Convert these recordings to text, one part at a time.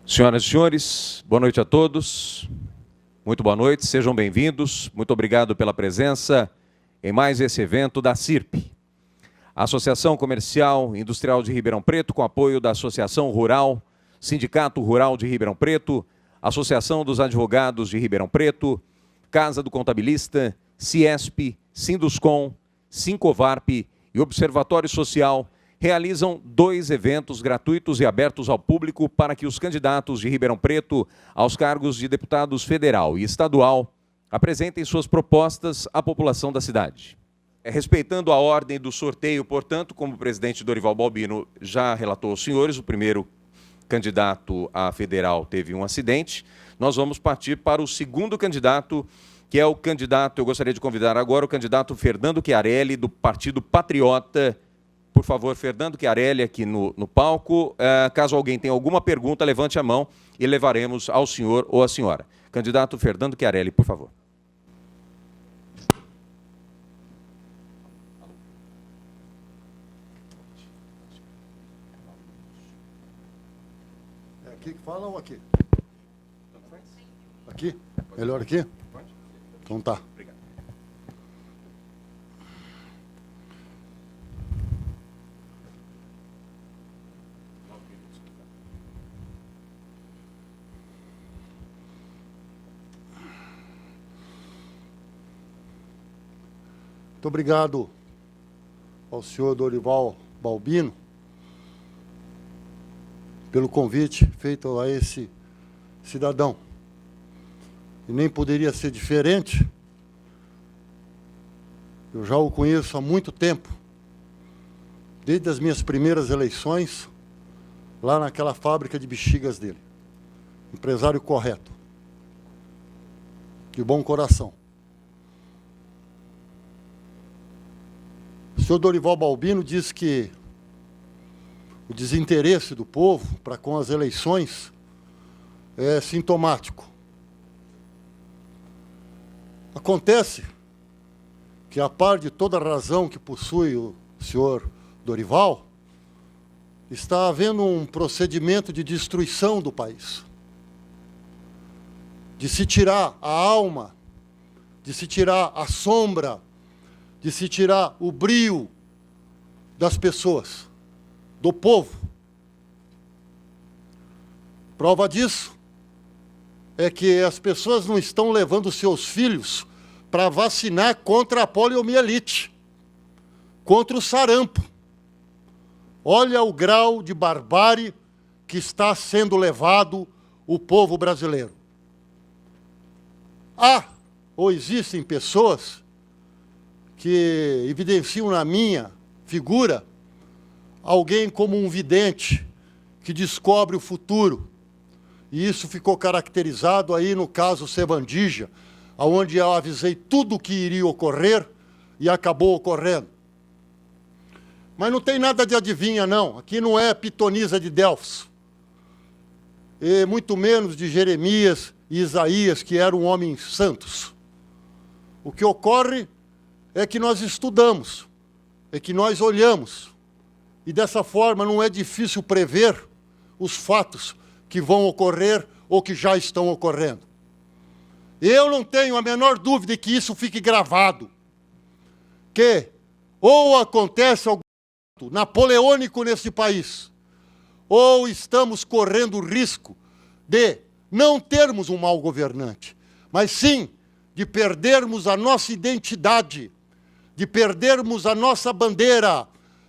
Senhoras e senhores, boa noite a todos. Muito boa noite, sejam bem-vindos. Muito obrigado pela presença em mais esse evento da CIRP, a Associação Comercial e Industrial de Ribeirão Preto, com apoio da Associação Rural, Sindicato Rural de Ribeirão Preto, Associação dos Advogados de Ribeirão Preto, Casa do Contabilista, Ciesp, Sinduscom, Sincovarp e Observatório Social realizam 2 eventos gratuitos e abertos ao público para que os candidatos de Ribeirão Preto aos cargos de deputados federal e estadual apresentem suas propostas à população da cidade. Respeitando a ordem do sorteio, portanto, como o presidente Dorival Balbino já relatou aos senhores, o primeiro candidato a federal teve um acidente, nós vamos partir para o segundo candidato, que é o candidato, eu gostaria de convidar agora o candidato Fernando Chiarelli, do Partido Patriota. Por favor, Fernando Chiarelli aqui no palco. Caso alguém tenha alguma pergunta, levante a mão e levaremos ao senhor ou à senhora. Candidato Fernando Chiarelli, por favor. É aqui que fala ou aqui? Aqui? Melhor aqui? Então tá. Obrigado. Muito obrigado ao senhor Dorival Balbino pelo convite feito a esse cidadão. E nem poderia ser diferente. Eu já o conheço há muito tempo, desde as minhas primeiras eleições, lá naquela fábrica de bexigas dele. Empresário correto, de bom coração. O senhor Dorival Balbino diz que o desinteresse do povo para com as eleições é sintomático. Acontece que, a par de toda a razão que possui o senhor Dorival, está havendo um procedimento de destruição do país, de se tirar a alma, de se tirar a sombra, de se tirar o brio das pessoas, do povo. Prova disso é que as pessoas não estão levando seus filhos para vacinar contra a poliomielite, contra o sarampo. Olha o grau de barbárie que está sendo levado o povo brasileiro. Há ou existem pessoas que evidenciam na minha figura alguém como um vidente que descobre o futuro. E isso ficou caracterizado aí no caso Sevandija, onde eu avisei tudo o que iria ocorrer e acabou ocorrendo. Mas não tem nada de adivinha, não. Aqui não é pitonisa de Delfos, e muito menos de Jeremias e Isaías, que eram homens santos. O que ocorre é que nós estudamos, é que nós olhamos, e dessa forma não é difícil prever os fatos que vão ocorrer ou que já estão ocorrendo. Eu não tenho a menor dúvida de que isso fique gravado, que ou acontece algo napoleônico nesse país, ou estamos correndo o risco de não termos um mau governante, mas sim de perdermos a nossa identidade, de perdermos a nossa bandeira,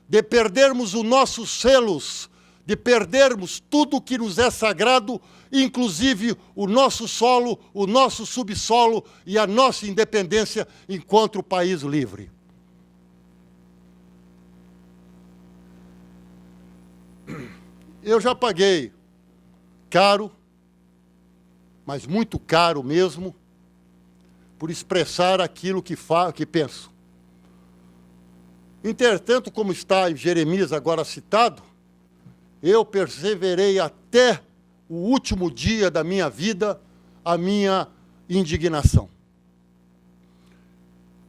de perdermos os nossos selos, de perdermos tudo que nos é sagrado, inclusive o nosso solo, o nosso subsolo e a nossa independência enquanto país livre. Eu já paguei caro, mas muito caro mesmo, por expressar aquilo que penso. Entretanto, como está em Jeremias agora citado, eu perseverei até o último dia da minha vida a minha indignação.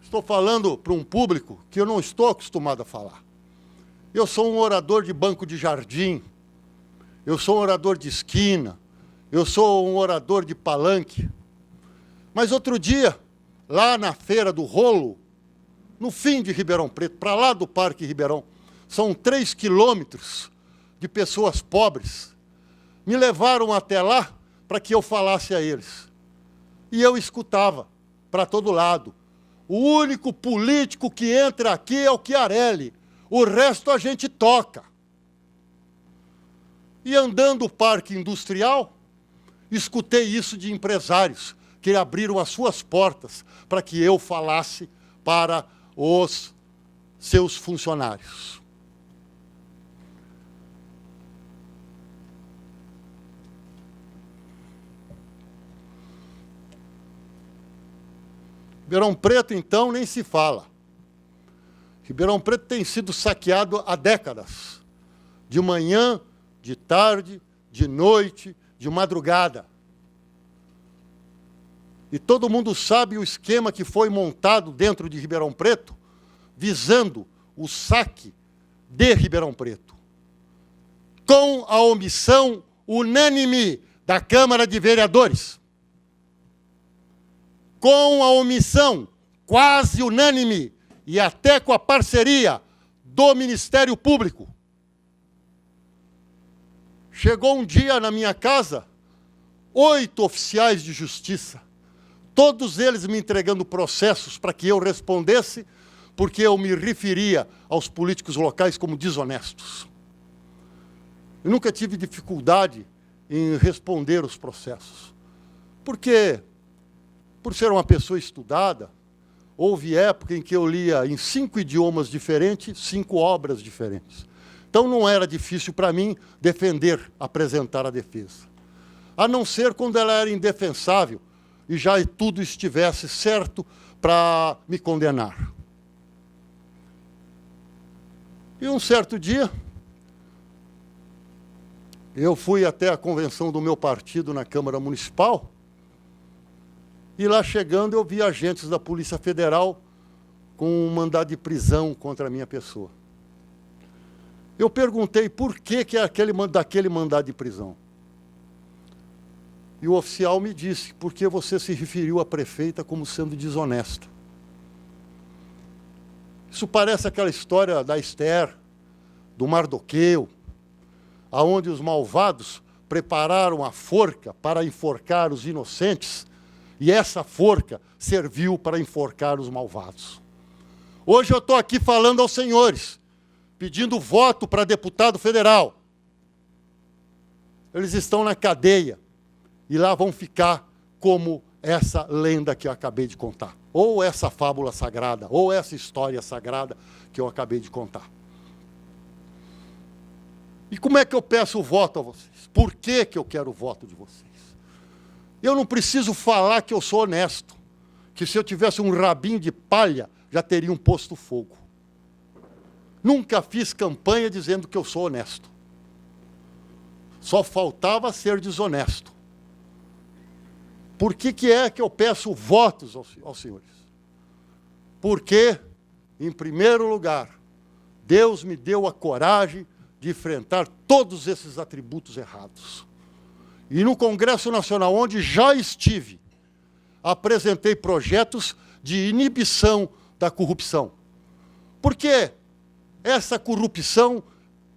Estou falando para um público que eu não estou acostumado a falar. Eu sou um orador de banco de jardim, eu sou um orador de esquina, eu sou um orador de palanque, mas outro dia, lá na Feira do Rolo, no fim de Ribeirão Preto, para lá do Parque Ribeirão, são 3 quilômetros de pessoas pobres, me levaram até lá para que eu falasse a eles. E eu escutava para todo lado. O único político que entra aqui é o Chiarelli, o resto a gente toca. E andando o parque industrial, escutei isso de empresários que abriram as suas portas para que eu falasse para os seus funcionários. Ribeirão Preto, então, nem se fala. Ribeirão Preto tem sido saqueado há décadas. De manhã, de tarde, de noite, de madrugada. E todo mundo sabe o esquema que foi montado dentro de Ribeirão Preto, visando o saque de Ribeirão Preto. Com a omissão unânime da Câmara de Vereadores. Com a omissão quase unânime e até com a parceria do Ministério Público. Chegou um dia na minha casa, 8 oficiais de justiça, todos eles me entregando processos para que eu respondesse, porque eu me referia aos políticos locais como desonestos. Eu nunca tive dificuldade em responder os processos, porque, por ser uma pessoa estudada, houve época em que eu lia em 5 idiomas diferentes, 5 obras diferentes. Então não era difícil para mim defender, apresentar a defesa. A não ser quando ela era indefensável e já tudo estivesse certo para me condenar. E um certo dia, eu fui até a convenção do meu partido na Câmara Municipal, e lá chegando eu vi agentes da Polícia Federal com um mandado de prisão contra a minha pessoa. Eu perguntei por que daquele mandado de prisão. E o oficial me disse, porque você se referiu à prefeita como sendo desonesta. Isso parece aquela história da Esther, do Mardoqueu, aonde os malvados prepararam a forca para enforcar os inocentes, e essa forca serviu para enforcar os malvados. Hoje eu estou aqui falando aos senhores, pedindo voto para deputado federal. Eles estão na cadeia e lá vão ficar como essa lenda que eu acabei de contar. Ou essa fábula sagrada, ou essa história sagrada que eu acabei de contar. E como é que eu peço o voto a vocês? Por que que eu quero o voto de vocês? Eu não preciso falar que eu sou honesto, que se eu tivesse um rabinho de palha, já teriam posto fogo. Nunca fiz campanha dizendo que eu sou honesto. Só faltava ser desonesto. Por que é que eu peço votos aos senhores? Porque, em primeiro lugar, Deus me deu a coragem de enfrentar todos esses atributos errados. E no Congresso Nacional, onde já estive, apresentei projetos de inibição da corrupção. Porque essa corrupção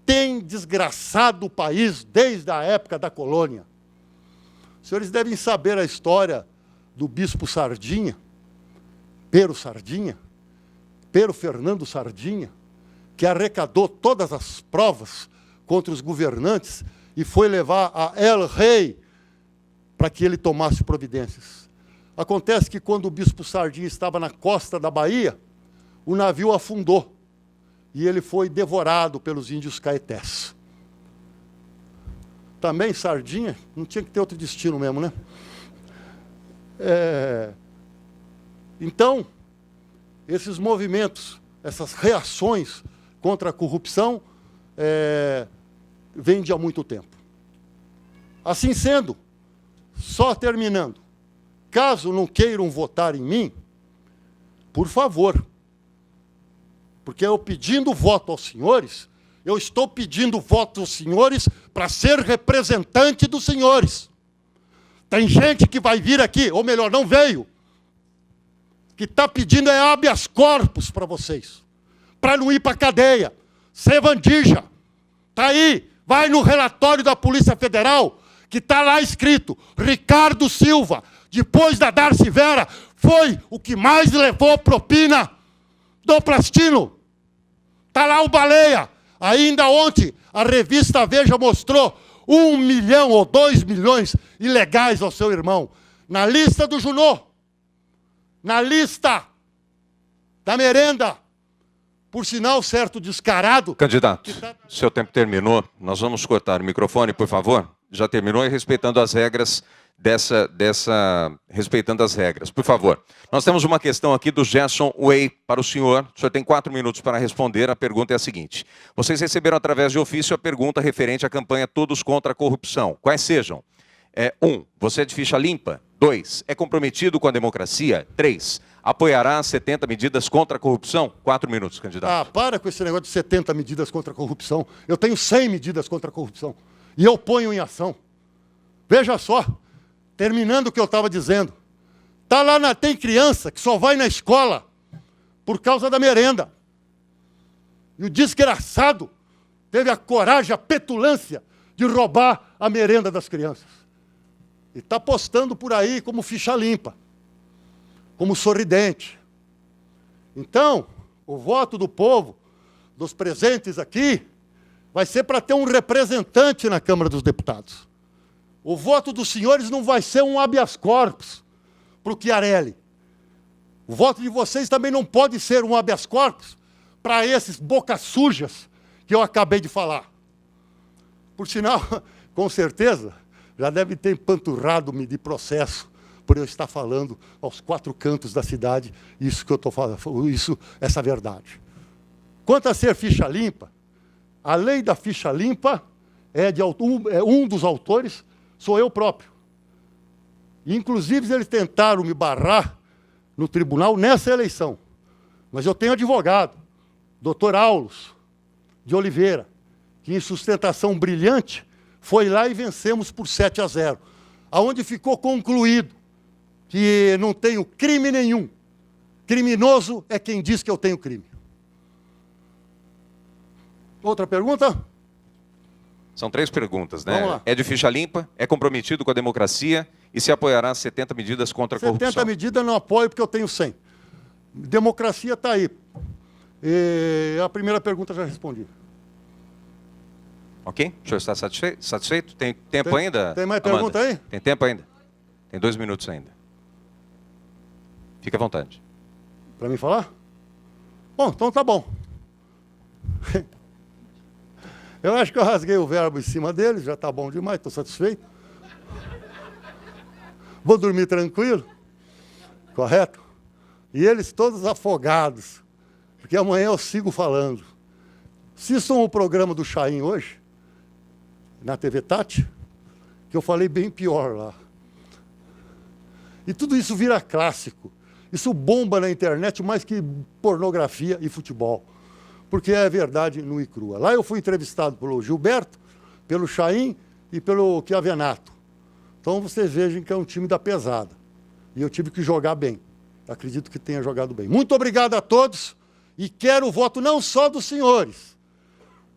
tem desgraçado o país desde a época da colônia. Os senhores devem saber a história do bispo Sardinha, Pero Fernando Sardinha, que arrecadou todas as provas contra os governantes e foi levar a El Rei para que ele tomasse providências. Acontece que quando o bispo Sardinha estava na costa da Bahia, o navio afundou e ele foi devorado pelos índios caetés. Também Sardinha, não tinha que ter outro destino mesmo, né? Então, esses movimentos, essas reações contra a corrupção, vêm de há muito tempo. Assim sendo, só terminando, caso não queiram votar em mim, por favor, porque eu pedindo voto aos senhores, eu estou pedindo voto aos senhores para ser representante dos senhores. Tem gente que vai vir aqui, ou melhor, não veio, que está pedindo habeas corpus para vocês, para não ir para a cadeia. Ser vandija. Está aí, vai no relatório da Polícia Federal, que está lá escrito, Ricardo Silva, depois da Darcy Vera, foi o que mais levou propina do Plastino. Está lá o Baleia. Ainda ontem, a revista Veja mostrou 1 milhão ou 2 milhões ilegais ao seu irmão. Na lista do Junot, na lista da merenda. Por sinal, certo descarado... Candidato, seu tempo terminou. Nós vamos cortar o microfone, por favor. Já terminou e respeitando as regras respeitando as regras. Por favor. Nós temos uma questão aqui do Gerson Way para o senhor. O senhor tem 4 minutos para responder. A pergunta é a seguinte. Vocês receberam através de ofício a pergunta referente à campanha Todos contra a Corrupção. Quais sejam? 1. Você é de ficha limpa? 2. É comprometido com a democracia? 3. Apoiará 70 medidas contra a corrupção? 4 minutos, candidato. Para com esse negócio de 70 medidas contra a corrupção. Eu tenho 100 medidas contra a corrupção. E eu ponho em ação. Veja só, terminando o que eu estava dizendo. Tá lá tem criança que só vai na escola por causa da merenda. E o desgraçado teve a coragem, a petulância de roubar a merenda das crianças. E está postando por aí como ficha limpa, como sorridente. Então, o voto do povo, dos presentes aqui, vai ser para ter um representante na Câmara dos Deputados. O voto dos senhores não vai ser um habeas corpus para o Chiarelli. O voto de vocês também não pode ser um habeas corpus para esses bocas sujas que eu acabei de falar. Por sinal, com certeza, já deve ter empanturrado-me de processo por eu estar falando aos 4 cantos da cidade isso que eu estou falando, essa verdade. Quanto a ser ficha limpa, a lei da ficha limpa um dos autores sou eu próprio. Inclusive, eles tentaram me barrar no tribunal nessa eleição. Mas eu tenho advogado, doutor Aulos de Oliveira, que em sustentação brilhante foi lá e vencemos por 7-0. Aonde ficou concluído que não tenho crime nenhum. Criminoso é quem diz que eu tenho crime. Outra pergunta? São 3 perguntas, né? Vamos lá. É de ficha limpa, é comprometido com a democracia e se apoiará 70 medidas contra a corrupção? 70 medidas eu não apoio porque eu tenho 100. Democracia está aí. E a primeira pergunta eu já respondi. Ok? O senhor está satisfeito? Tem tempo ainda? Tem mais Amanda? pergunta aí? Tem tempo ainda? Tem 2 minutos ainda. Fique à vontade. Para mim falar? Bom, então tá bom. Eu acho que eu rasguei o verbo em cima deles, já está bom demais, estou satisfeito. Vou dormir tranquilo, correto? E eles todos afogados, porque amanhã eu sigo falando. Assistam o programa do Chaim hoje, na TV Tati, que eu falei bem pior lá. E tudo isso vira clássico. Isso bomba na internet mais que pornografia e futebol. Porque é verdade nua e crua. Lá eu fui entrevistado pelo Gilberto, pelo Chaim e pelo Chiavenato. Então vocês vejam que é um time da pesada. E eu tive que jogar bem. Acredito que tenha jogado bem. Muito obrigado a todos. E quero o voto não só dos senhores.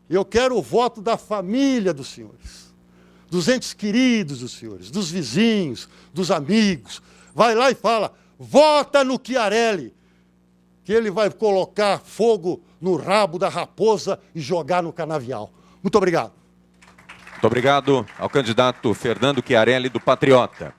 Eu quero o voto da família dos senhores. Dos entes queridos dos senhores. Dos vizinhos, dos amigos. Vai lá e fala, vota no Chiarelli. Que ele vai colocar fogo no rabo da raposa e jogar no canavial. Muito obrigado. Muito obrigado ao candidato Fernando Chiarelli, do Patriota.